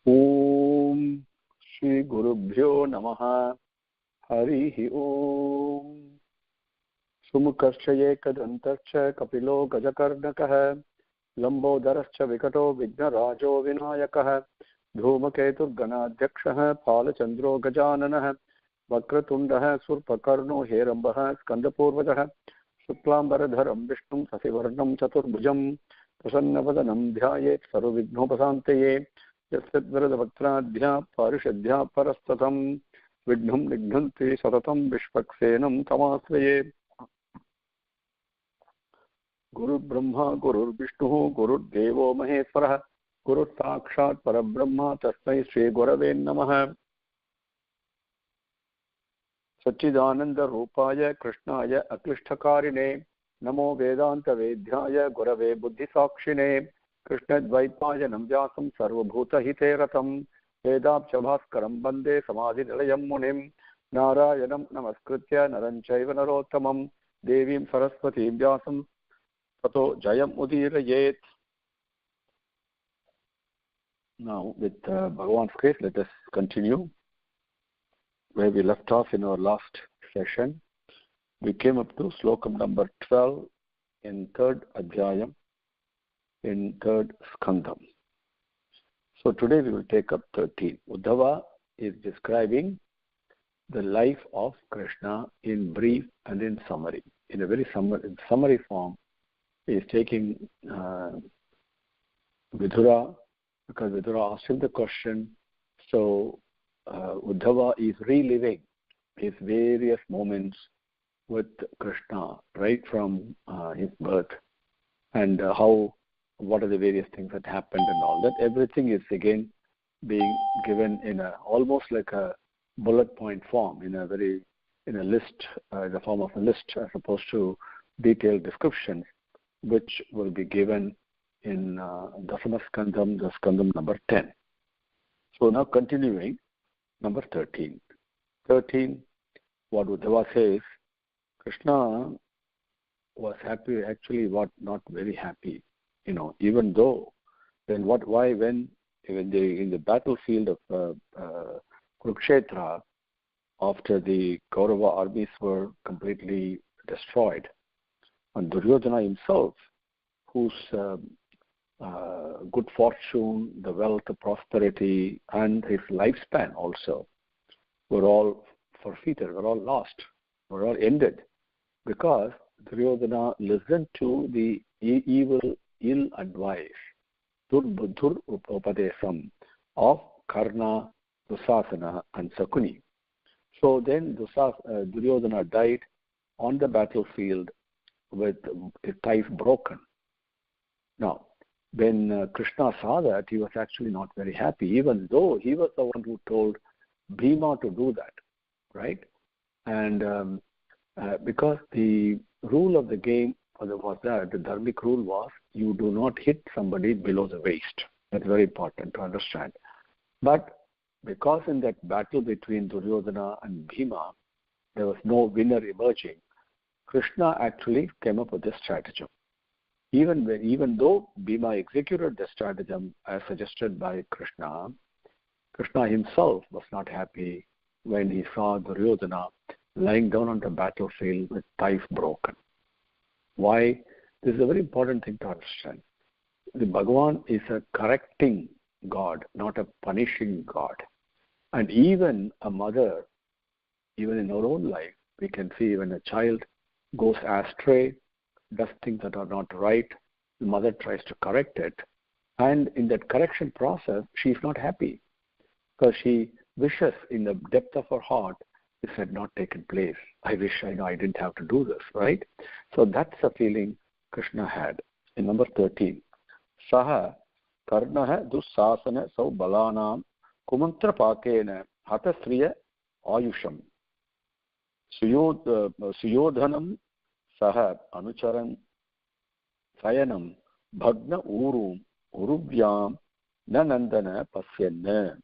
Om Shri Gurubhyo Namaha. Harihi Om. Sumukasya Ekadantasya Kapilo Gajakarnakah Lambodarasya Vikato Vignarajo Vinayakah Dhumaketur Ganadhyakshah Palachandro Gajananah Vakratundah Surpakarno Herambah Skandapurvajah Shuklambaradharam Vishnum Sasivarnam Chaturbhujam Prasannavadanam Dhyayet Sarvavignopasantaye Yasadvaradavaktradhya Parishadhya Parastatam Vignam Nignanti Satatam Vishvaksenam Tamasvaye Guru Brahma Guru Vishnu Guru Devo Maheswarah Guru Sakshat Parabrahma Tasmai Shri Gurave Namaha. Satchidananda Rupaya Krishnaya Aklishtakarine Namo Vedanta Vedhyaya Gurave Buddhi Sakshine Krishna Dvaipaya Namvyasam Sarvabhuta Hiteratam Vedabchabhaskaram Bande Samadhi Nilayam Munim Narayanam Namaskritya Naranchaiva Narottamam Devim Saraswati Vyasam Tato Jayam Udirayet. Now with Bhagavan's case, let us continue where we left off in our last session. We came up to Slokam number 12 in 3rd Adhyayam, in 3rd Skandam. So today we will take up 13. Uddhava is describing the life of Krishna in brief and in summary. In a very summary form, he is taking Vidura, because Vidura asked him the question. So Uddhava is reliving his various moments with Krishna, right from his birth, and what are the various things that happened and all that. Everything is again being given in almost like a bullet point form, in a list, the form of a list, as opposed to detailed descriptions, which will be given in Dasama Skandam, the Skandam number 10. So now continuing, number 13. 13, what Uddhava says, Krishna was happy, actually not very happy, even though, then when in the battlefield of Kurukshetra, after the Kaurava armies were completely destroyed, and Duryodhana himself, whose good fortune, the wealth, the prosperity, and his lifespan also were all forfeited, were all lost, were all ended, because Duryodhana listened to the ill advice, Durbuddhur Upadesam, of Karna, Dusasana, and Sakuni. So then Duryodhana died on the battlefield with his thighs broken. Now, when Krishna saw that, he was actually not very happy, even though he was the one who told Bhima to do that, right? And because the rule of the game was that, the dharmic rule was, you do not hit somebody below the waist. That's very important to understand. But because in that battle between Duryodhana and Bhima, there was no winner emerging, Krishna actually came up with this stratagem. Even though Bhima executed the stratagem as suggested by Krishna, Krishna himself was not happy when he saw Duryodhana lying down on the battlefield with thighs broken. Why? This is a very important thing to understand. The Bhagavan is a correcting God, not a punishing God. And even a mother, even in our own life, we can see when a child goes astray, does things that are not right, the mother tries to correct it. And in that correction process, she is not happy, because she wishes in the depth of her heart, this had not taken place. I wish I didn't have to do this, right? So that's a feeling Krishna had. In number 13, Saha Karnaha Dussasana Sau Balanam Kumantra Pakena Hatasriya Ayusham Suyodhanam Saha Anucharan Sayanam Bhagna Uruvyam Nanandana Pasyanna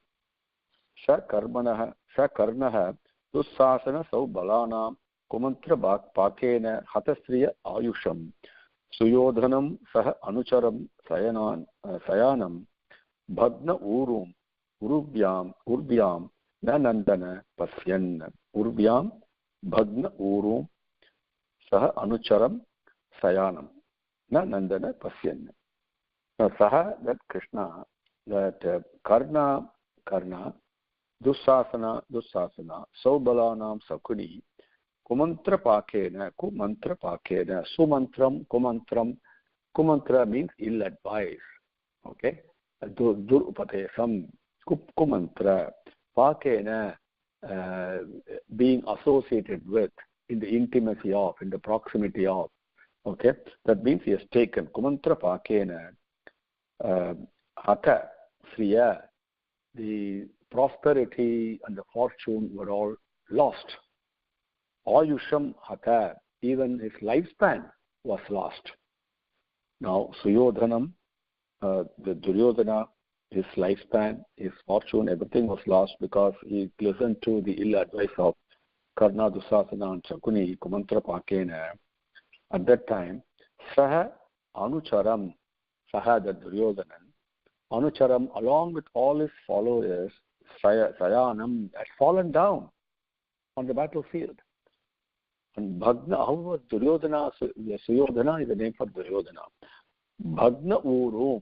Karnaha Dussasana Sau Balanam Kumantra Pakena Hatasriya Ayusham Suyodhanam Saha Anucharam Sayanam Bhagna Urum Urvyam na Nandana Pasyan. Urvyam Bhagna Urum Saha Anucharam Sayanam na Nandana Pasyan. Now Saha, that Krishna, that Karna, Dussasana, Saubalanam Sakuni, Kumantra Pakena, Sumantram, Kumantra means ill advice. Okay? Durupatesam, Kumantra, Pakena, being associated with, in the intimacy of, in the proximity of. Okay? That means he has taken. Kumantra Pakena, Hata, Sriya, the prosperity and the fortune were all lost. Ayusham Hata, even his lifespan was lost. Now, Suyodhanam, the Duryodhana, his lifespan, his fortune, everything was lost because he listened to the ill advice of Karna, Dussasana and Shakuni, Kumantra Pakena. At that time, Saha Anucharam, Saha the Duryodhanan, Anucharam, along with all his followers, Sayanam, had fallen down on the battlefield. And Bhagna, however, Duryodhana, Suyodhana is the name for Duryodhana. Bhagna Urum,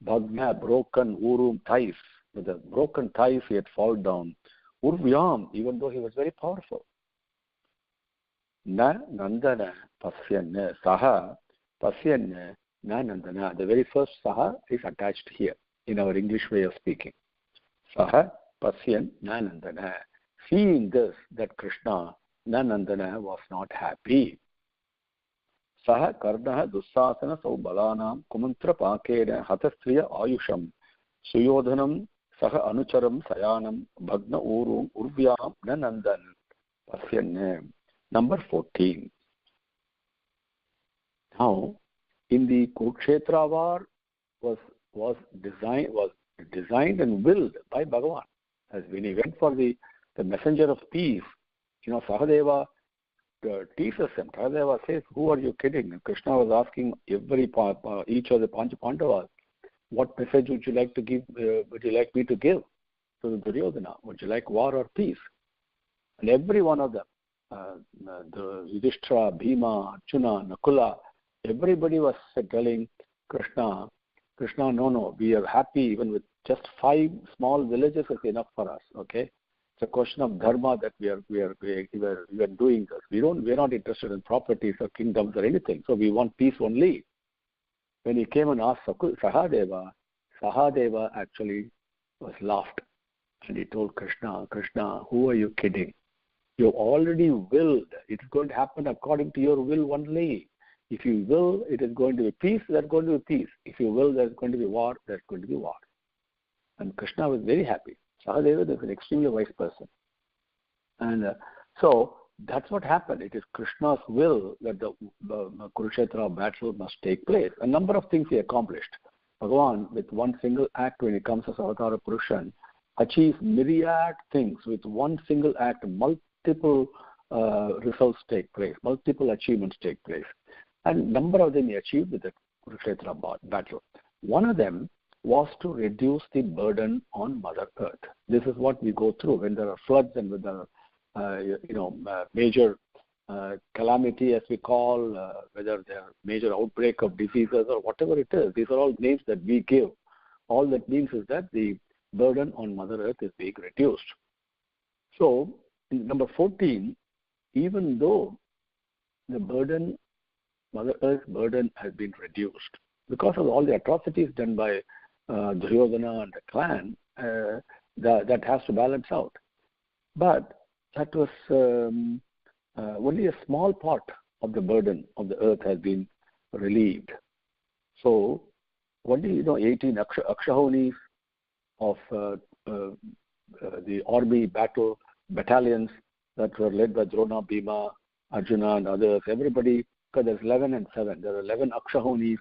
Bhagna, broken, Urum, thighs. With the broken thighs, he had fallen down. Urvyam, even though he was very powerful. Na Nandana Pasyan, Saha Pasyan, Na Nandana. The very first Saha is attached here in our English way of speaking. Saha Pasyan, Na Nandana. Seeing this, that Krishna, Nandana, was not happy. Saha Karnaha Dussasana Saubalanam Kumantra Pakena Hatastriya Ayusham Suyodhanam Saha Anucharam Sayanam Bhagna Urum Urvyam Nanandan Pasyan. Number 14. Now, in the Kurukshetra war was designed and willed by Bhagavan. As when he went for the messenger of peace, Sahadeva teases him. Sahadeva says, "Who are you kidding?" And Krishna was asking each of the Pancha Pandavas, "What message would you like to give? Would you like me to give to the Duryodhana? Would you like war or peace?" And every one of them, the Yudhishthira, Bhima, Arjuna, Nakula, everybody was telling Krishna, no, we are happy even with just 5 small villages is enough for us. Okay. It's a question of dharma that we are doing this. We are not interested in properties or kingdoms or anything. So we want peace only. When he came and asked Sahadeva actually was laughed, and he told Krishna, who are you kidding? You already willed. It's going to happen according to your will only. If you will, it is going to be peace. There's going to be peace. If you will, there's going to be war. There's going to be war. And Krishna was very happy. Sahadeva is an extremely wise person. And so that's what happened. It is Krishna's will that the Kurukshetra battle must take place. A number of things he accomplished. Bhagavan, with one single act, when he comes as Avatara Purushan, achieves myriad things. With one single act, multiple results take place, multiple achievements take place. And number of them he achieved with the Kurukshetra battle. One of them was to reduce the burden on Mother Earth. This is what we go through when there are floods and when there are major calamity, as we call, whether there are major outbreak of diseases or whatever it is. These are all names that we give. All that means is that the burden on Mother Earth is being reduced. So, in number 14, even though the burden, Mother Earth's burden has been reduced, because of all the atrocities done by Duryodhana and the clan, that has to balance out. But that was only a small part of the burden of the earth has been relieved. So only 18 Akshahonis of the army battalions that were led by Drona, Bhima, Arjuna and others, everybody, because there's 11 and 7. There are 11 Akshahonis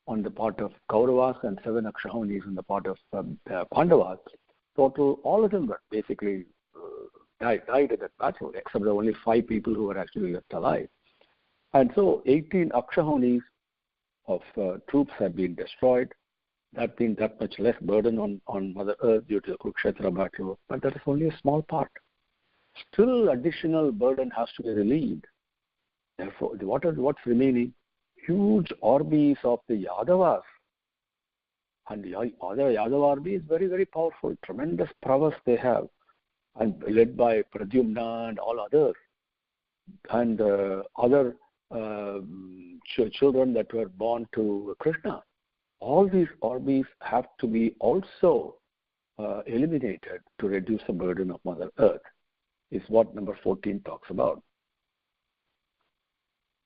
on the part of Kauravas and 7 Akshahonis on the part of Pandavas. Total, all of them were basically died in that battle, except there were only 5 people who were actually left alive. And so 18 Akshahonis of troops have been destroyed. that means that much less burden on Mother Earth due to the Kurukshetra battle. But that is only a small part. Still additional burden has to be relieved. Therefore, what's remaining? Huge armies of the Yadavas. And the other Yadava army is very, very powerful. Tremendous prowess they have. And led by Pradyumna and all others. And other children that were born to Krishna. All these armies have to be also eliminated to reduce the burden of Mother Earth. Is what number 14 talks about.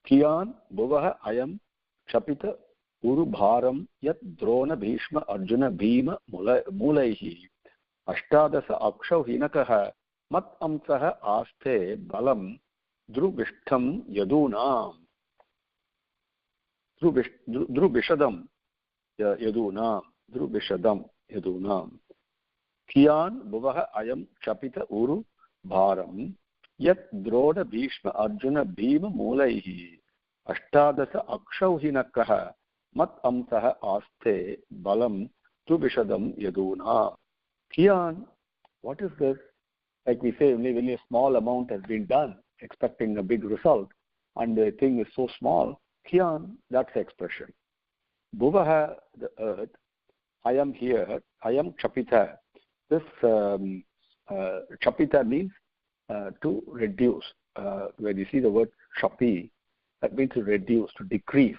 Kiyan bhuvaha ayam chapita urubharam yat drona bhishma arjuna bhima mulaihi ashtadasa akshau hinakaha mat amsaha aste balam drubishtham yadunam drubishadam yadunam Kiyan bhuvaha ayam chapita uru Bharam yat drona bhishma arjuna bhima mulaihi ashtadasa akshauhinakaha mat amsaha aste balam tubishadam yaduna. Kiyan, what is this? Like we say, only a small amount has been done, expecting a big result, and the thing is so small. Kiyan, that's the expression. Bhuvaha, the earth, I am here, I am chapita. This chapita means to reduce. When you see the word chapi, that means to reduce, to decrease.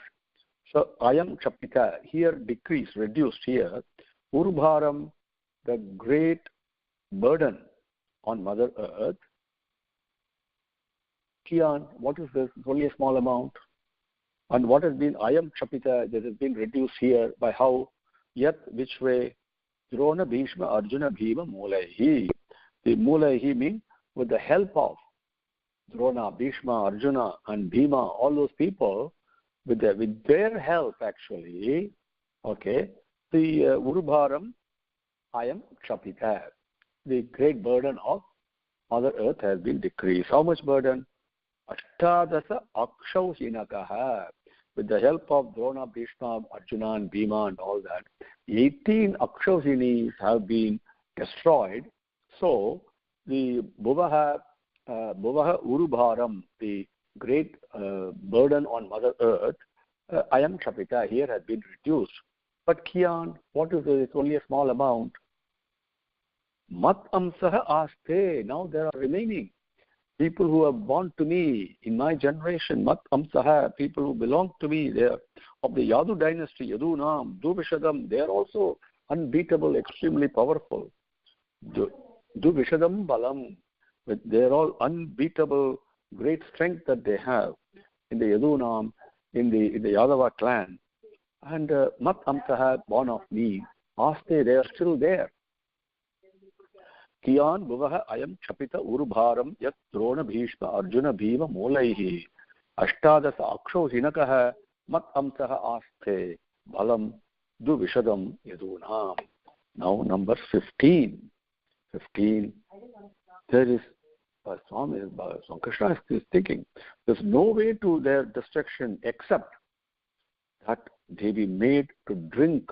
So I am chapita, here decrease, reduced here. Urubharam, the great burden on Mother Earth. Kiyan, what is this? It's only a small amount. And what has been I am chapita, that has been reduced here by how? Yat, which way? Drona Bhishma Arjuna Bhima Mulaihi. The Mulaihi means with the help of Drona, Bhishma, Arjuna and Bhima, all those people, with their help actually, okay, the Urubharam, I am Chapita. The great burden of Mother Earth has been decreased. How much burden? Ashtadasa Akshau Hinakaha. With the help of Drona, Bhishma, Arjuna and Bhima and all that, 18 Akshauhinis have been destroyed. So, the Bhuvaha Urubharam, the great burden on Mother Earth, I am Chapita, here has been reduced. But Kiyan, what is it? It's only a small amount. Mat amsaha aste, now there are remaining. People who are born to me in my generation, Mat Amsaha, people who belong to me, they are of the Yadu dynasty, Yadunam, Duvishadam, they are also unbeatable, extremely powerful. Duvishadam Balam, they are all unbeatable, great strength that they have in the Yadunam, in the Yadava clan. And Mat Amsaha, born of me, Aste, they are still there. Kiyan bhuvaha ayam chapita urubharam yat drona bhishma arjuna bhima mulaihi ashtadasa akshau hinakaha mat amsaha aste balam duvishadam yadunam. Now number 15. 15. There is Swami Krishna is thinking there's no way to their destruction except that they be made to drink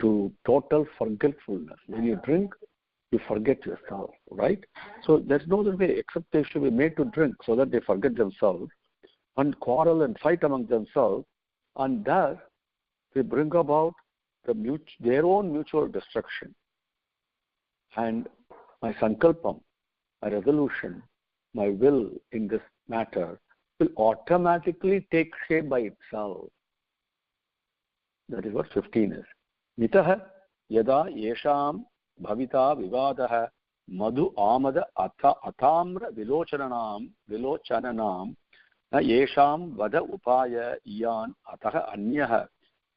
to total forgetfulness. When you drink, you forget yourself, right? So there's no other way except they should be made to drink so that they forget themselves and quarrel and fight among themselves, and thus they bring about their own mutual destruction. And my sankalpam, my resolution, my will in this matter will automatically take shape by itself. That is what 15 is. Nitaha yada yesham bhavita vivadaha madhu amada atamra vilochananam na yesham vada upaya iyan ataha anyaha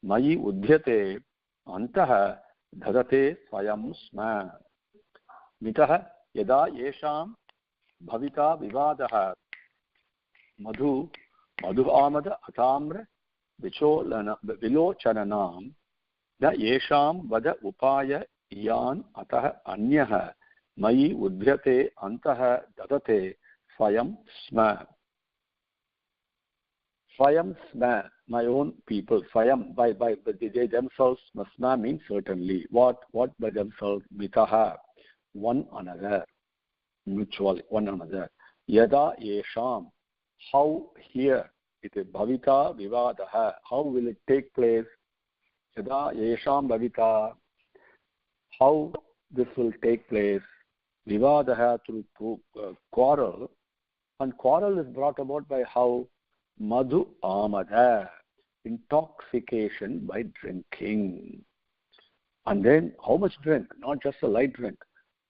mayi udhyate antaha dhadate swayam sma. Nitaha yada yesham bhavita vivadaha madhu amada atamra vilochananam na yesham vada upaya iyan ataha anyaha mayi udhyate antaha dadate swayam sma. Swayam sma my own people, Swayam, by they themselves, Masma means certainly. What by themselves? Mitaha, one another, mutually, one another. Yada yesham, how here, it is bhavita vivadaha, how will it take place? Yada yesham bhavita, how this will take place? Vivadaha, through quarrel, and quarrel is brought about by how? Madhu amada, intoxication by drinking. And then how much drink? Not just a light drink.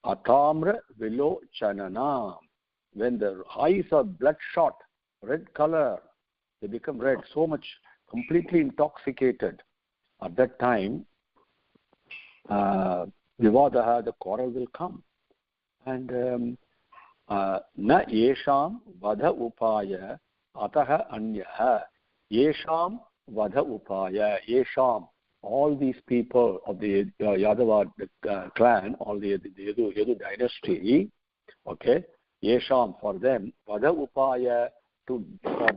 Atamra vilochanana, when the eyes are bloodshot, red color, they become red, so much, completely intoxicated. At that time, vivadaha, the quarrel will come. And na yesham vadha upaya ataha anyaha, yesham vadha upaya, yesham, all these people of the Yadava clan, all the Yadu dynasty, okay, yesham, for them, vadha upaya, for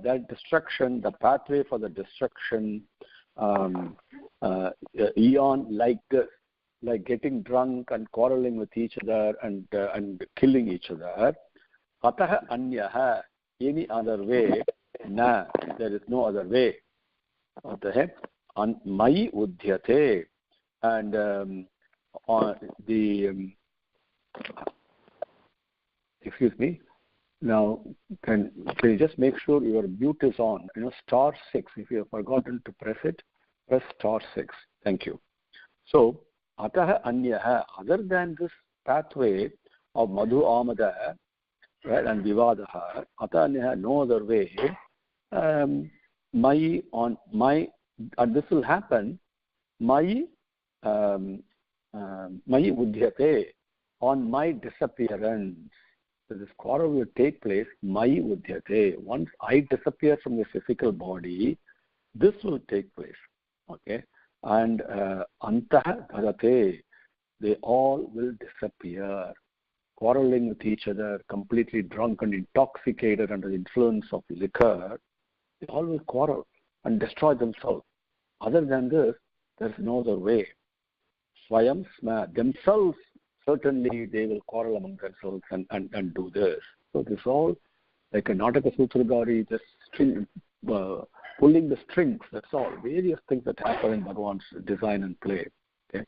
that destruction, the pathway for the destruction, eon like this, like getting drunk and quarreling with each other and killing each other. Ataha anyaha, any other way? Na, there is no other way. Ataha mayi udhyate, and excuse me. Now, can you just make sure your mute is on? *6. If you have forgotten to press it, press *6. Thank you. So, ataha anyaha, other than this pathway of madhu amada, right, and vivadaha, ataha anyaha, no other way. And this will happen. Mayi udhyate, on my disappearance. So this quarrel will take place, mayi udhyate. Once I disappear from the physical body, this will take place. Okay? And antah dharate, they all will disappear, quarreling with each other, completely drunk and intoxicated under the influence of liquor. They all will quarrel and destroy themselves. Other than this, there is no other way. Swayam sma, themselves, certainly they will quarrel among themselves and do this. So this is all like a Nataka Sutragari, just pulling the strings, that's all. Various things that happen in Bhagavan's design and play. Okay.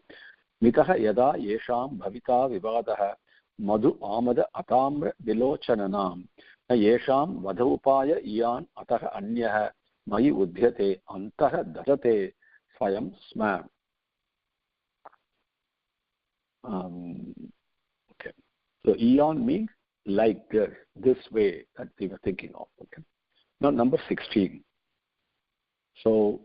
Mitaha yada yesham bhavita vivadaha madhu amada atamra vilochananam yesham vadhaupaya iyan ataha anyaha mayi udhyate antaha dharate swayam sma. Okay. So eon means like this way that we were thinking of. Okay. Now number 16. So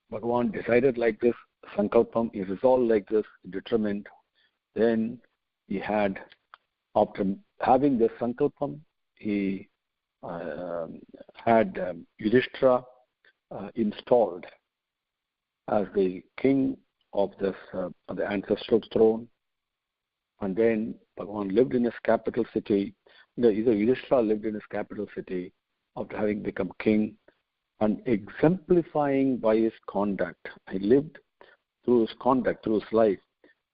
Bhagavan decided like this, sankalpam, he resolved like this, determined. Then he had, after having this sankalpam, he had Yudhishthira installed as the king of this the ancestral throne. And then Bhagavan lived in his capital city. Yudhishthira lived in his capital city after having become king, and exemplifying by his conduct. He lived through his conduct, through his life,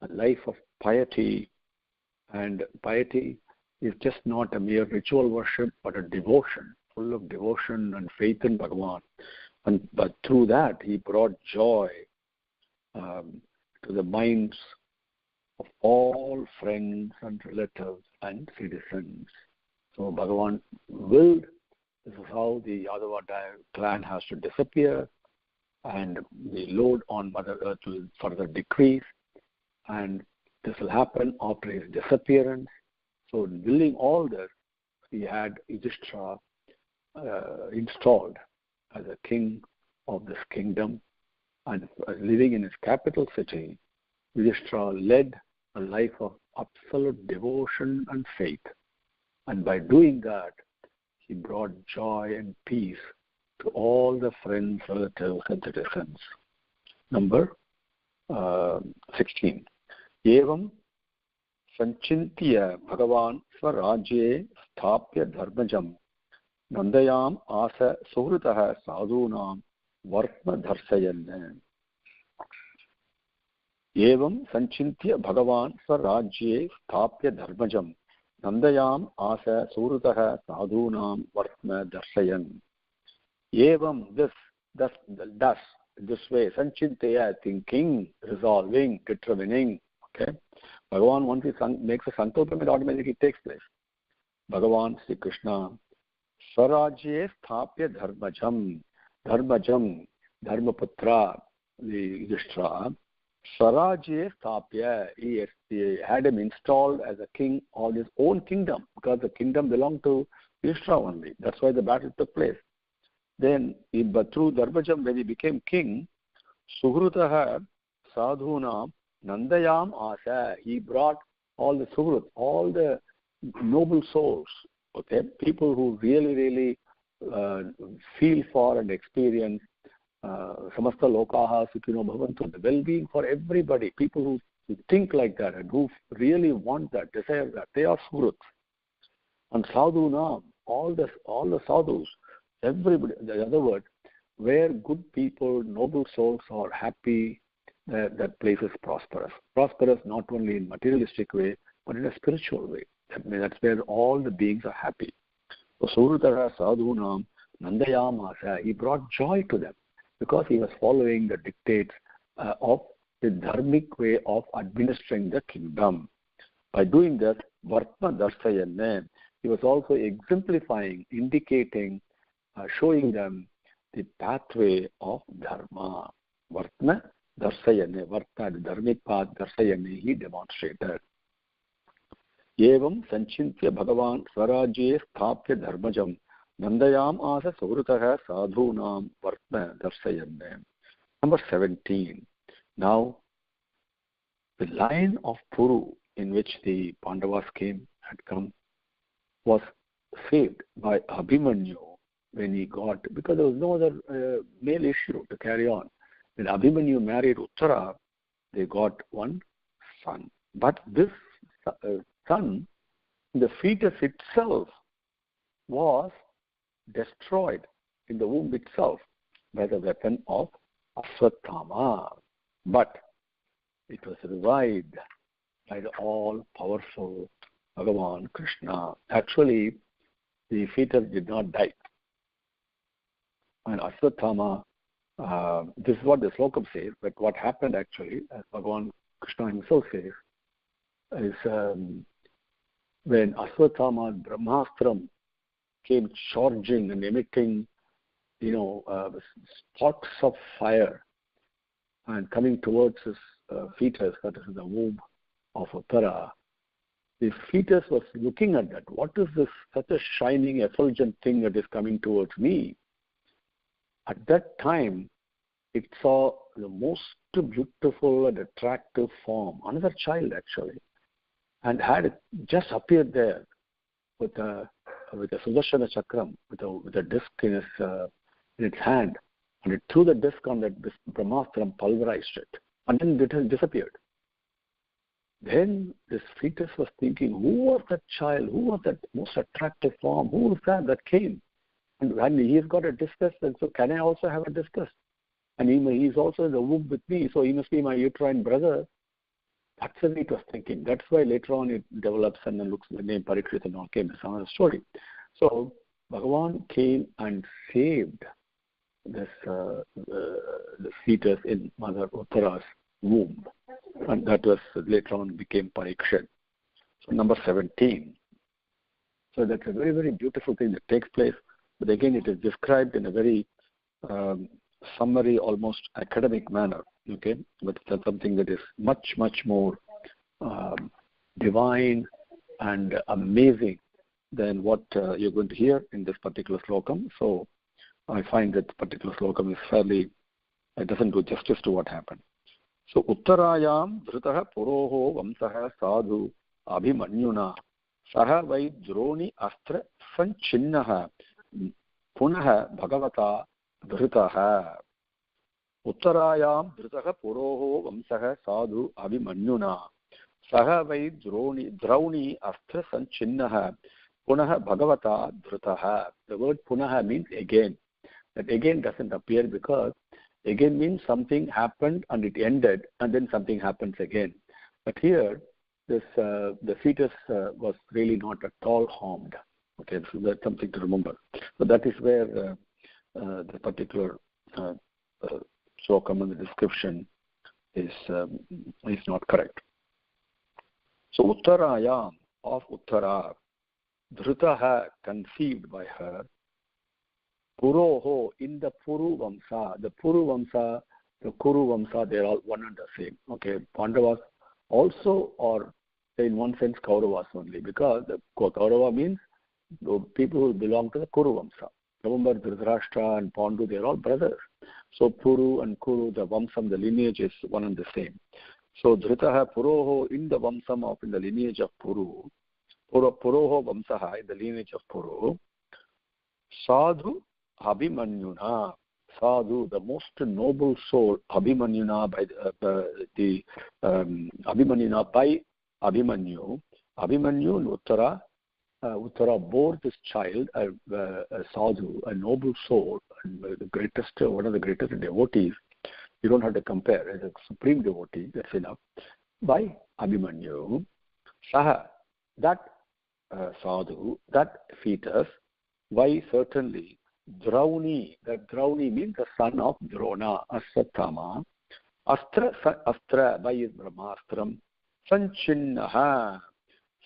a life of piety. And piety is just not a mere ritual worship, but a devotion, full of devotion and faith in Bhagavan. But through that, he brought joy to the minds of all friends and relatives and citizens. So Bhagavan willed, this is how the Yadava clan has to disappear, and the load on Mother Earth will further decrease, and this will happen after his disappearance. So in willing all this, he had Yudhishthira installed as a king of this kingdom, and living in his capital city, Yudhishthira led a life of absolute devotion and faith. And by doing that, he brought joy and peace to all the friends, relatives, and citizens. Number 16. Evam sanchintya Bhagavan swarajye sthapya dharmajam nandayam asa suhrutaha sadhunam vartma darsayan. Evam sanchintya Bhagavan Swarajye Sthapya Dharmajam Nandayam Asa Surutaha Sadhunam Vartma Darsayan. Evam, this way, sanchintaya, thinking, resolving, determining. Okay? Bhagavan, once he makes a sankalpam, it automatically takes place. Bhagavan Sri Krishna Swarajye Sthapya Dharmajam, Dharmaputra, the Yudhishthira, Swarajye Sthapya, he had him installed as a king of his own kingdom, because the kingdom belonged to Yudhishthira only. That's why the battle took place. Then, but through Dharmajam, when he became king, Suhrutaha Sadhunam Nandayam Asa, he brought all the Suhrut, all the noble souls, okay, people who really feel for and experience samasta lokaha sukhino bhavantu, the well-being for everybody, people who think like that and who really want that, desire that, they are Suhrut. And Sadhunam, all the sadhus, everybody, in other words, where good people, noble souls are happy, that place is prosperous. Prosperous not only in materialistic way, but in a spiritual way. That's where all the beings are happy. So Surutara Sadhunam Nandayamasa, he brought joy to them because he was following the dictates of the dharmic way of administering the kingdom. By doing that, Vartma Darsayan, he was also exemplifying, indicating, showing them the pathway of dharma. Vartma Darsayane, Vartma, the dharmic path, Darsayane, he demonstrated. Evam sanchintya Bhagavan Swarajye Sthapya Dharmajam Nandayam Asa Suhrutaha Sadhunam Vartma Darsayane. Number 17. Now, the line of Puru in which the Pandavas had come, was saved by Abhimanyu when he got, because there was no other male issue to carry on. When Abhimanyu married Uttara, they got one son. But this son, the fetus itself, was destroyed in the womb itself by the weapon of Aswathama. But it was revived by the all-powerful Bhagavan Krishna. Actually, the fetus did not die. And Aswathama, this is what the Slokam says, but what happened actually, as Bhagavan Krishna himself says, is when Aswathama Brahmastram came charging and emitting, sparks of fire and coming towards his fetus, that is the womb of Uttara, the fetus was looking at that. What is this, such a shining, effulgent thing that is coming towards me? At that time, it saw the most beautiful and attractive form, another child actually, and had just appeared there with a Sudarshana Chakram, with a disc in its hand, and it threw the disc on that Brahmastram, pulverized it, and then it has disappeared. Then this fetus was thinking, who was that child? Who was that most attractive form? Who was that came? And he's got a discus, and so can I also have a discus? And he's also in the womb with me, so he must be my uterine brother. That's what it was thinking. That's why later on it develops and then looks the name Parikshit and all came. It's another story. So Bhagavan came and saved this fetus in Mother Uttara's womb. And that was later on became Parikshit. So number 17. So that's a very, very beautiful thing that takes place. But again, it is described in a very summary, almost academic manner. Okay, but that's something that is much, much more divine and amazing than what you're going to hear in this particular slokam. So I find that particular slokam is it doesn't do justice to what happened. So Uttarayam Dhrutaha Puroho Vamsaha Sadhu Abhimanyuna Saha Vai Droni Astra Sanchinnaha Punaha Bhagavata Dhrutaha. Uttarayam Dhrutaha Puroho Vamsaha Sadhu Abhimanyuna Saha Vai Drauni Astra Sanchinnaha Punaha Bhagavata Dhrutaha. The word Punaha means again. That again doesn't appear because again means something happened and it ended and then something happens again. But here, this the fetus was really not at all harmed. Okay, so that's something to remember. So that is where the particular slokam and the description is not correct. So Uttarayam of Uttara, Dhrutaha conceived by her, Puroho in the Puru Vamsa. The Puru Vamsa, the Kuru Vamsa, they are all one and the same. Okay, Pandavas also are in one sense Kauravas only, because the Kaurava means the people who belong to the Kuru Vamsa. Remember, Dhritarashtra and Pandu, they are all brothers. So Puru and Kuru, the Vamsam, the lineage is one and the same. So Dhritaha Puroho in the Vamsam of, in the lineage of Puru, Puroho Vamsaha in the lineage of Puru, Sadhu Abhimanyuna, Sadhu, the most noble soul, Abhimanyuna by Abhimanyuna by Abhimanyu. Abhimanyu and Uttara bore this child, a sadhu, a noble soul, and the greatest, one of the greatest devotees. You don't have to compare, as a supreme devotee, that's enough. By Abhimanyu, Saha, that sadhu, that fetus, why certainly Drauni, that Drauni means the son of Drona, Aswathama, Astra by his Brahmastram, Sanchinnaha.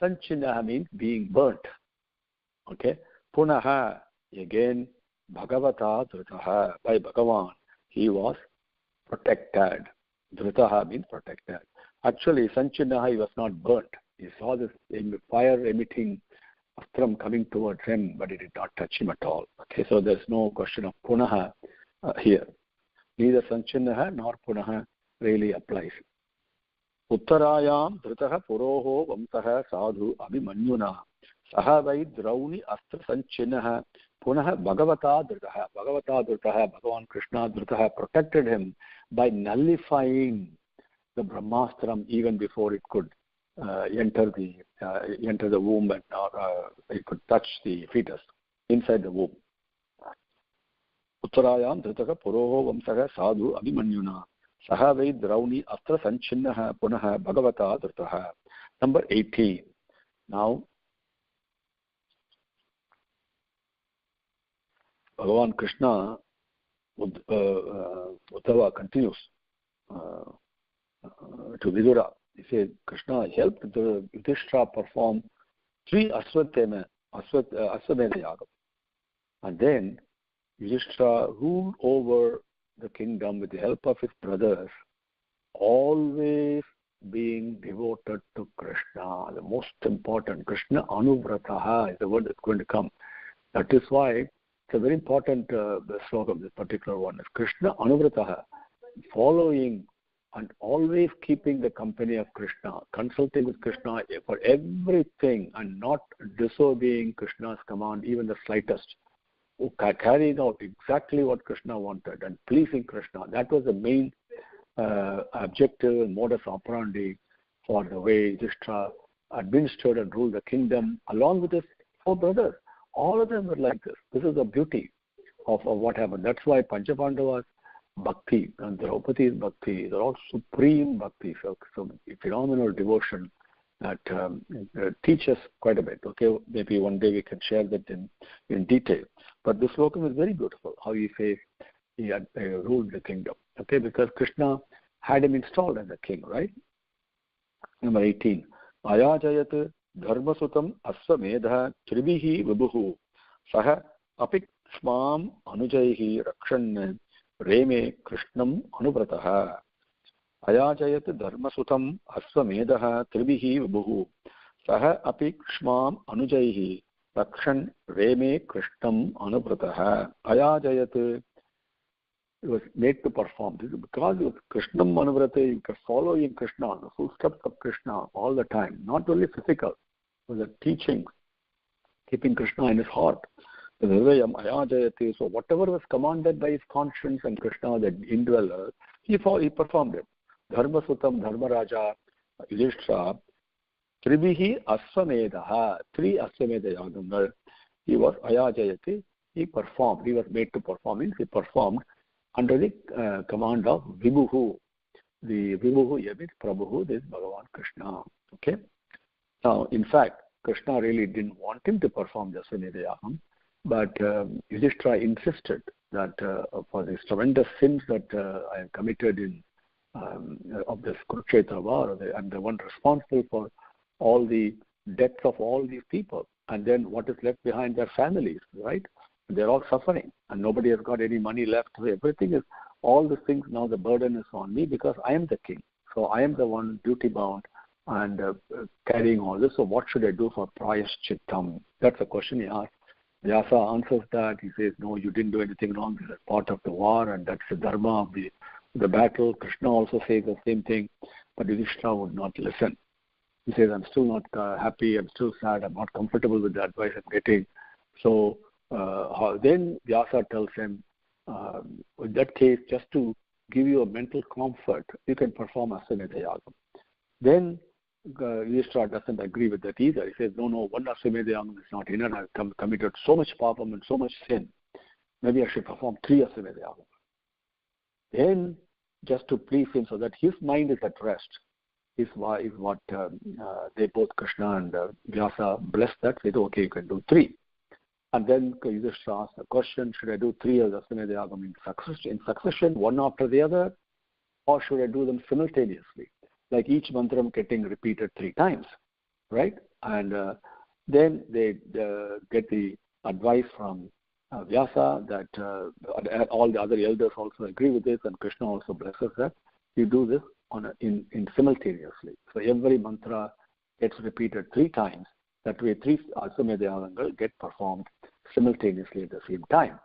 Sanchinnaha means being burnt. Okay. Punaha, again, Bhagavata Dhrutaha, by Bhagavan, he was protected. Dhrutaha means protected. Actually, Sanchinnaha, he was not burnt. He saw this fire emitting astram coming towards him, but it did not touch him at all. Okay, so there's no question of Punaha here. Neither Sanchinnaha nor Punaha really applies. Uttarayam Dhritaha Puroho Vamsaha Sadhu Abhimanyuna Saha vai Drauni Astra Sanchinaha Punaha Bhagavata Dhritaha. Bhagavata Dhritaha, Bhagavan Krishna Dhritaha protected him by nullifying the Brahmastram even before it could enter the womb and it could touch the fetus inside the womb. Uttarayam Dhritaha Puroho Vamsaha Sadhu Abhimanyuna Saha vai Drauni Astra Sanchinnaha Punaha Bhagavata Dhritaha. Number 18. Now, Bhagavan Krishna, Uddhava continues to Vidura. He said, Krishna helped the Yudhishthira perform 3 Aswamedha Yagam. And then Yudhishthira ruled over the kingdom with the help of his brothers, always being devoted to Krishna. The most important, Krishna Anuvrataha is the word that's going to come. That is why it's a very important slokam, this particular one. Is Krishna Anuvrataha, following and always keeping the company of Krishna, consulting with Krishna for everything and not disobeying Krishna's command, even the slightest. Carrying out exactly what Krishna wanted and pleasing Krishna. That was the main objective and modus operandi for the way Yudhishthira administered and ruled the kingdom along with his 4 brothers. All of them were like this. This is the beauty of what happened. That's why Panchapandavas bhakti and Draupadi's bhakti, they're all supreme bhakti, so phenomenal devotion that teach us quite a bit. Okay, maybe one day we can share that in detail. But this slokam is very beautiful, how he says he had ruled the kingdom. Okay, because Krishna had him installed as a king, right? Number 18. Ayajayat dharmasutam aswamedha tribihi vibuhu saha apikshmam anujaihi rakshan reme krishnam anuvrataha. Ayajayat dharmasutam aswamedha tribihi vibuhu saha apikshmam anujaihi rakshan reme krishnam anuvrataha. Ayajayat, it was made to perform. This is because it was Krishnam Anuvrata, you can follow in Krishna, the footsteps of Krishna all the time. Not only physical, it was a teaching, keeping Krishna in his heart. So whatever was commanded by his conscience and Krishna, that indweller, he performed it. Dharma Sutam, Dharma Raja, Yudhishthira, Tribihi Aswamedaha, 3 Aswamedha Yagam. He was Ayajayati, he performed. He was made to perform. Means he performed under the command of Vibhuhu. The Vibhuhu here means Prabhu, this is Bhagavan Krishna. Okay. Now, in fact, Krishna really didn't want him to perform the Aswamedha Yagam, but Yudhishthira insisted that for these tremendous sins that I have committed in of this Kurukshetra war, I'm the one responsible for all the deaths of all these people, and then what is left behind, their families, right? They're all suffering, and nobody has got any money left. So everything is, all the things, now the burden is on me because I am the king. So I am the one duty bound and carrying all this. So what should I do for Prayaschittam? That's a question he asked. Vyasa answers that. He says, no, you didn't do anything wrong. This is part of the war, and that's the dharma of the battle. Krishna also says the same thing, but Yudhishthira would not listen. He says, I'm still not happy, I'm still sad, I'm not comfortable with the advice I'm getting. So then Vyasa tells him, in that case, just to give you a mental comfort, you can perform Aswamedha Yagam. Then Yudhishthira doesn't agree with that either. He says, no, one Aswamedha Yagam is not enough. I've committed so much papam and so much sin. Maybe I should perform 3 Aswamedha Yagam. Then, just to please him so that his mind is at rest, is what they both, Krishna and Vyasa, blessed that. Said, okay, you can do 3. And then Yudhishthira asked the question, should I do 3 of the Aswamedha Yagam in succession, one after the other, or should I do them simultaneously? Like each mantram getting repeated 3 times, right? And then they get the advice from Vyasa that all the other elders also agree with this, and Krishna also blesses that. You do this in simultaneously. So every mantra gets repeated 3 times. That way 3 Aswamedha Yagangal get performed simultaneously at the same time.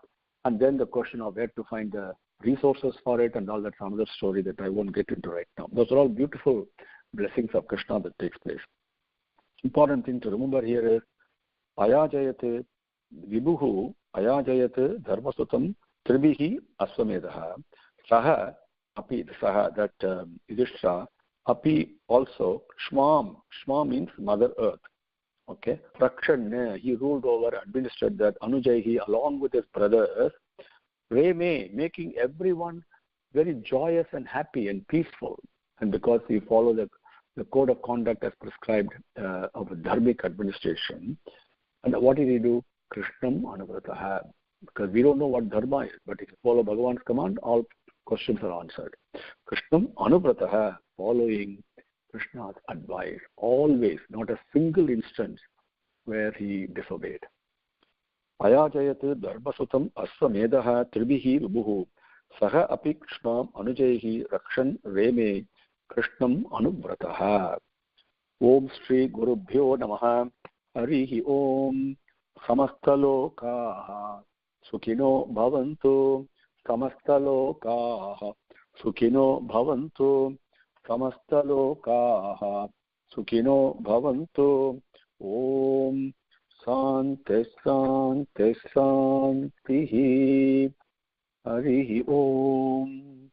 And then the question of where to find the resources for it and all, that's another story that I won't get into right now. Those are all beautiful blessings of Krishna that takes place. Important thing to remember here is Ayajayate Vibhuhu Ayajayate Dharmasutam Tribihi Aswamedaha Saha Api, that Yudhishthira Api also Shmam means Mother Earth. Okay, Rakshan, he ruled over, administered that Anujaihi along with his brothers, Reme, making everyone very joyous and happy and peaceful. And because we follow the code of conduct as prescribed of dharmic administration. And what did he do? Krishnam Anuvrataha. Because we don't know what dharma is, but if you follow Bhagavan's command, all questions are answered. Krishnam Anuvrataha, following Krishna's advice, always, not a single instance where he disobeyed. Ayajayat dharmasutam aswamedaha tribihi rubuhu saha api krishnam anujayihi rakshan reme krishnam anuvrataha. Om Shri Gurubhyo Namaha Harihi Om Samastalokaha Sukhino Bhavantu Samastalokaha Sukhino Bhavantu Samastalokaha Sukhino Bhavantu. Om Sante Sante Santihi Harihi Om.